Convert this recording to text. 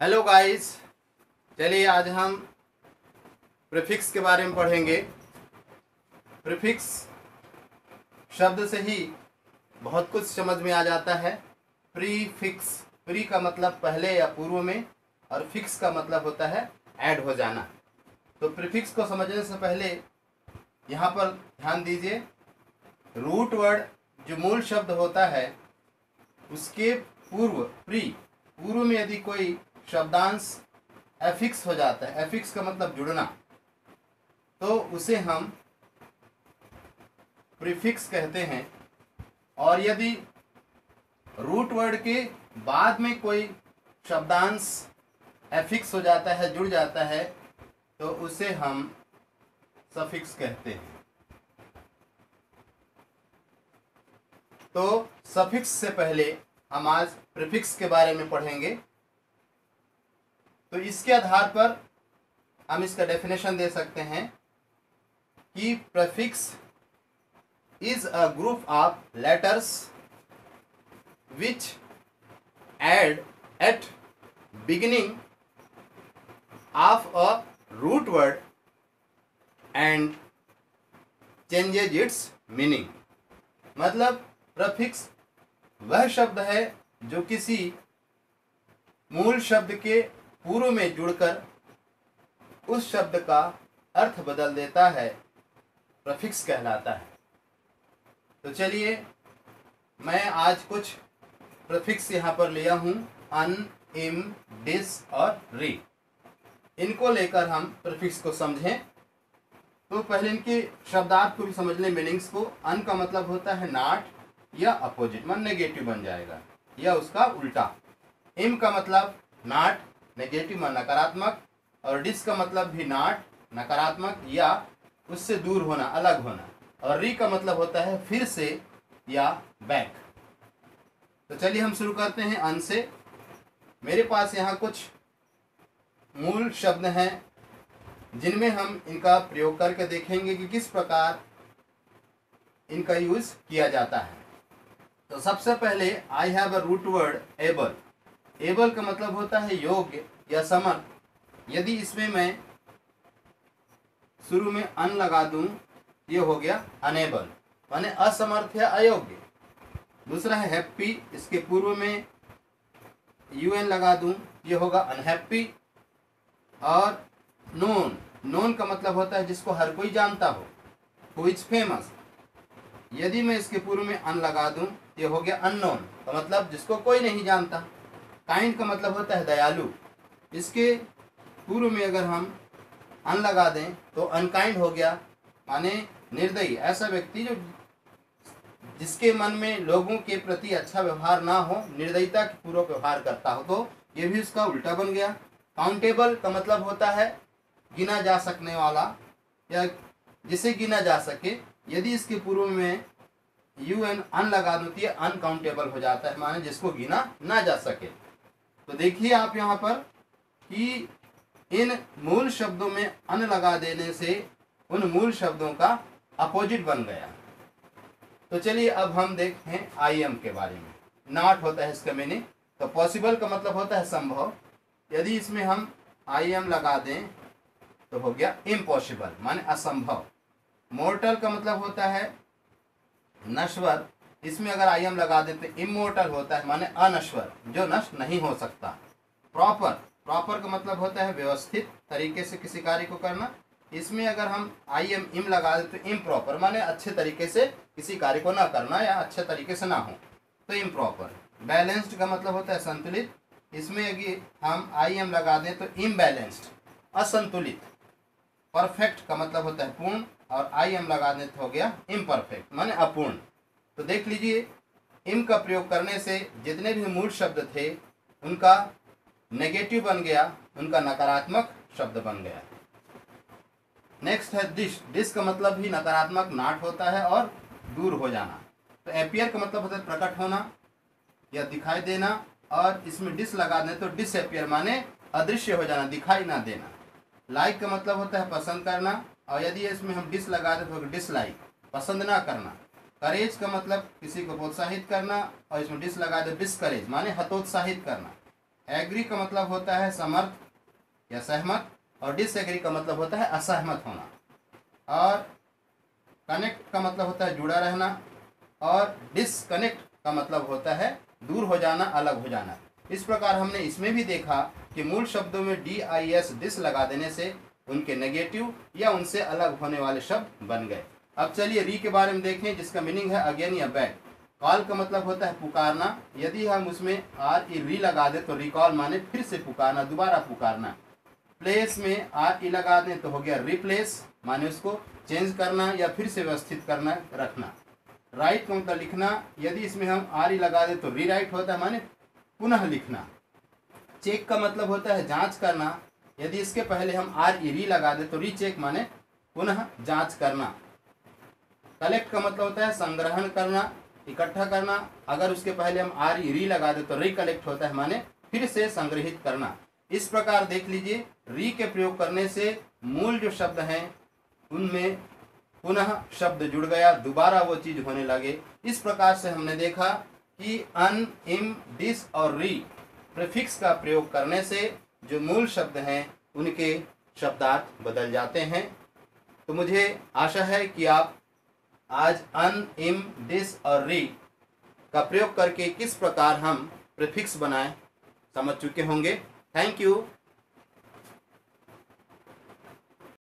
Hello guys. चलिए आज हम प्रीफिक्स के बारे में पढ़ेंगे। प्रीफिक्स शब्द से ही बहुत कुछ समझ में आ जाता है। प्रीफिक्स, प्री का मतलब पहले या पूर्व में, और फिक्स का मतलब होता है ऐड हो जाना। तो प्रीफिक्स को समझने से पहले यहाँ पर ध्यान दीजिए, रूट वर्ड जो मूल शब्द होता है उसके पूर्व पूर्व में यदि कोई शब्दांश एफिक्स हो जाता है, एफिक्स का मतलब जुड़ना, तो उसे हम प्रीफिक्स कहते हैं। और यदि रूट वर्ड के बाद में कोई शब्दांश एफिक्स हो जाता है, जुड़ जाता है, तो उसे हम सफिक्स कहते हैं। तो सफिक्स से पहले हम आज प्रीफिक्स के बारे में पढ़ेंगे। तो इसके आधार पर हम इसका डेफिनेशन दे सकते हैं कि prefix is a group of letters which add at beginning of a root word and changes its meaning. मतलब प्रीफिक्स वह शब्द है जो किसी मूल शब्द के पूर्व में जुड़कर उस शब्द का अर्थ बदल देता है, प्रीफिक्स कहलाता है। तो चलिए मैं आज कुछ प्रीफिक्स यहाँ पर लिया हूँ, अन, इम, डिस और री। इनको लेकर हम प्रीफिक्स को समझें। तो पहले इनके शब्दार्थ को भी समझ लें, मीनिंग्स को। अन का मतलब होता है नॉट या अपोजिट, मन नेगेटिव बन जाएगा या उसका उल्टा। इम का मतलब नॉट, नेगेटिव मन नकारात्मक, और डिस का मतलब भी नॉट, नकारात्मक या उससे दूर होना, अलग होना। और री का मतलब होता है फिर से या बैक। तो चलिए हम शुरू करते हैं अन से। मेरे पास यहाँ कुछ मूल शब्द हैं जिनमें हम इनका प्रयोग करके देखेंगे कि किस प्रकार इनका यूज किया जाता है। तो सबसे पहले I have a root word able. Able का मतलब होता है योग्य या समर्थ। यदि इसमें मैं शुरू में अन लगा दूं, ये हो गया अनेबल, माने असमर्थ या अयोग्य। दूसरा है हैप्पी, इसके पूर्व में यूएन लगा दूं, ये होगा अनहैप्पी। और नोन, नोन का मतलब होता है जिसको हर कोई जानता हो, हु इज फेमस। यदि मैं इसके पूर्व में अन लगा दूं, ये हो गया अननोन, का मतलब जिसको कोई नहीं जानता। काइंड का मतलब होता है दयालु। इसके पूर्व में अगर हम अन लगा दें तो अनकाइंड हो गया, माने निर्दयी, ऐसा व्यक्ति जो जिसके मन में लोगों के प्रति अच्छा व्यवहार ना हो, निर्दयता के पूर्वक व्यवहार करता हो, तो ये भी उसका उल्टा बन गया। काउंटेबल का मतलब होता है गिना जा सकने वाला या जिसे गिना जा सके। यदि इसके पूर्व में यूएन अन लगा दो तो ये अनकाउंटेबल हो जाता है, माने जिसको गिना ना जा सके। तो देखिए आप यहाँ पर कि इन मूल शब्दों में अन लगा देने से उन मूल शब्दों का अपोजिट बन गया। तो चलिए अब हम देखते हैं आई एम के बारे में। नॉट होता है इसका मीनिंग। तो पॉसिबल का मतलब होता है संभव। यदि इसमें हम आई एम लगा दें तो हो गया इम्पॉसिबल, माने असंभव। मोर्टल का मतलब होता है नश्वर। इसमें अगर आई एम लगा दें तो इमोर्टल होता है, माने अनश्वर, जो नष्ट नहीं हो सकता। प्रॉपर, प्रॉपर का मतलब होता है व्यवस्थित तरीके से किसी कार्य को करना। इसमें अगर हम आई एम इम लगा दें तो इम्प्रॉपर, माने अच्छे तरीके से किसी कार्य को ना करना या अच्छे तरीके से ना हो, तो इम्प्रॉपर। बैलेंस्ड का मतलब होता है संतुलित। इसमें यदि हम आई एम लगा दें तो इम्बैलेंस्ड, असंतुलित। परफेक्ट का मतलब होता है पूर्ण, और आई एम लगा दें तो हो गया इम्परफेक्ट, माने अपूर्ण। तो देख लीजिए, इम का प्रयोग करने से जितने भी मूल शब्द थे उनका नेगेटिव बन गया, उनका नकारात्मक शब्द बन गया। नेक्स्ट है डिश। डिश का मतलब भी नकारात्मक नाट होता है और दूर हो जाना। तो एपियर का मतलब होता है प्रकट होना या दिखाई देना, और इसमें डिस लगा दें तो डिसएपियर, माने अदृश्य हो जाना, दिखाई ना देना। लाइक का मतलब होता है पसंद करना, और यदि इसमें हम डिस लगा दें तो डिसलाइक, पसंद ना करना। करेज का मतलब किसी को प्रोत्साहित करना, और इसमें डिस लगा दे डिसकरेज, माने हतोत्साहित करना। एग्री का मतलब होता है समर्थ या सहमत, और डिसएग्री का मतलब होता है असहमत होना, और कनेक्ट का मतलब होता है जुड़ा रहना, और डिसकनेक्ट का मतलब होता है दूर हो जाना, अलग हो जाना। इस प्रकार हमने इसमें भी देखा कि मूल शब्दों में DIS डिस लगा देने से उनके नेगेटिव या उनसे अलग होने वाले शब्द बन गए। अब चलिए री के बारे में देखें, जिसका मीनिंग है अगेन या बैक। कॉल का मतलब होता है पुकारना, यदि हम उसमें RE लगा दें तो रिकॉल माने फिर से पुकारना, दोबारा पुकारना। प्लेस में RE लगा दें तो हो गया रिप्लेस, माने उसको चेंज करना या फिर से व्यवस्थित करना, रखना। राइट का मतलब लिखना, यदि इसमें हम RE लगा दें तो रीराइट होता है, माने पुनः लिखना। चेक का मतलब होता है जांच करना, यदि इसके पहले हम RE लगा दें तो रीचेक माने पुनः जांच करना। कलेक्ट का मतलब होता है संग्रहण करना, इकट्ठा करना, अगर उसके पहले हम RE लगा दें तो रिकलेक्ट होता है, माने फिर से संग्रहित करना। इस प्रकार देख लीजिए, री के प्रयोग करने से मूल जो शब्द हैं उनमें पुनः शब्द जुड़ गया, दोबारा वो चीज होने लगे। इस प्रकार से हमने देखा कि अन, इम, डिस और री प्रीफिक्स का प्रयोग करने से जो मूल शब्द हैं उनके शब्दार्थ बदल जाते हैं। तो मुझे आशा है कि आप आज अन, इम, डिस और री का प्रयोग करके किस प्रकार हम प्रीफिक्स बनाएं समझ चुके होंगे। Thank you.